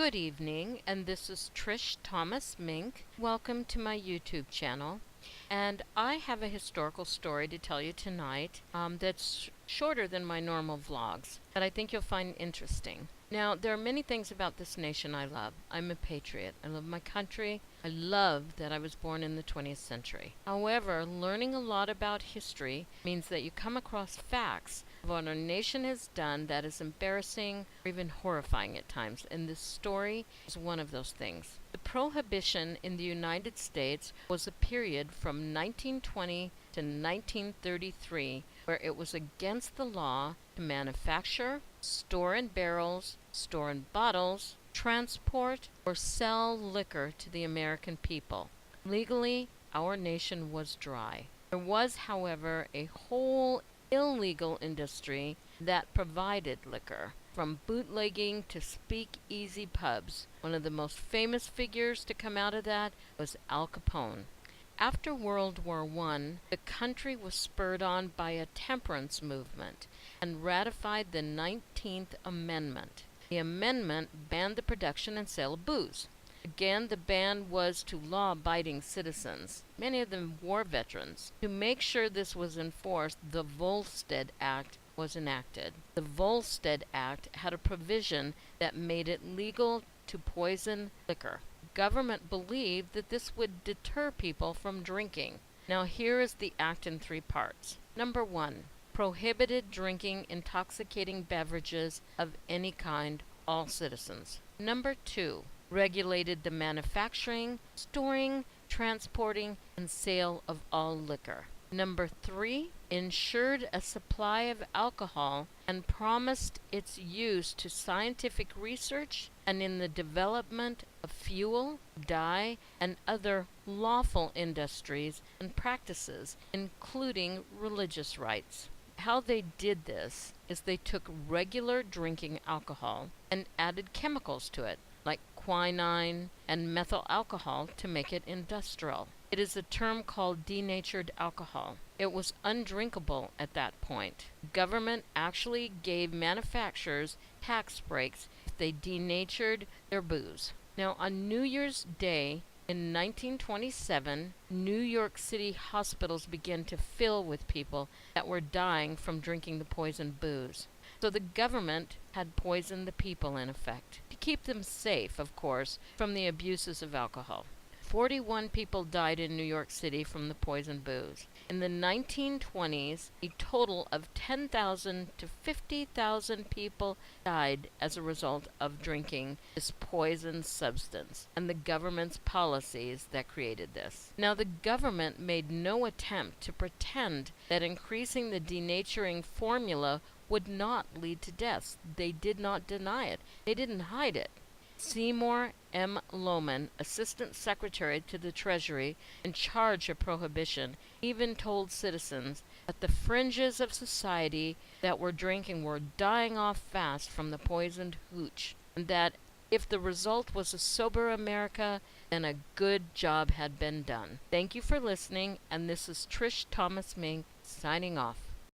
Good evening, and this is Trish Thomas-Mink. Welcome to my YouTube channel. And I have a historical story to tell you tonight that's shorter than my normal vlogs, that I think you'll find interesting. Now, there are many things about this nation I love. I'm a patriot. I love my country. I love that I was born in the 20th century. However, learning a lot about history means that you come across facts of what our nation has done that is embarrassing or even horrifying at times, and this story is one of those things. The prohibition in the United States was a period from 1920 to 1933 where it was against the law to manufacture, store in barrels, store in bottles, transport, or sell liquor to the American people. Legally, our nation was dry. There was, however, a whole illegal industry that provided liquor, from bootlegging to speakeasy pubs. One of the most famous figures to come out of that was Al Capone. After World War I, the country was spurred on by a temperance movement and ratified the 19th Amendment. The amendment banned the production and sale of booze. Again, the ban was to law-abiding citizens, many of them war veterans. To make sure this was enforced, the Volstead Act was enacted. The Volstead Act had a provision that made it legal to poison liquor. Government believed that this would deter people from drinking. Now here is the act in 3 parts. Number 1, prohibited drinking intoxicating beverages of any kind, all citizens. Number 2, regulated the manufacturing, storing, transporting, and sale of all liquor. Number 3, ensured a supply of alcohol and promised its use to scientific research and in the development of fuel, dye, and other lawful industries and practices, including religious rites. How they did this is they took regular drinking alcohol and added chemicals to it, like quinine and methyl alcohol, to make it industrial. It is a term called denatured alcohol. It was undrinkable at that point. Government actually gave manufacturers tax breaks if they denatured their booze. Now, on New Year's Day in 1927, New York City hospitals began to fill with people that were dying from drinking the poisoned booze. So the government had poisoned the people, in effect, to keep them safe, of course, from the abuses of alcohol. 41 people died in New York City from the poisoned booze. In the 1920s, a total of 10,000 to 50,000 people died as a result of drinking this poisoned substance and the government's policies that created this. Now, the government made no attempt to pretend that increasing the denaturing formula would not lead to deaths. They did not deny it. They didn't hide it. Seymour M. Loman, Assistant Secretary to the Treasury in charge of prohibition, even told citizens that the fringes of society that were drinking were dying off fast from the poisoned hooch, and that if the result was a sober America, then a good job had been done. Thank you for listening, and this is Trish Thomas-Mink signing off.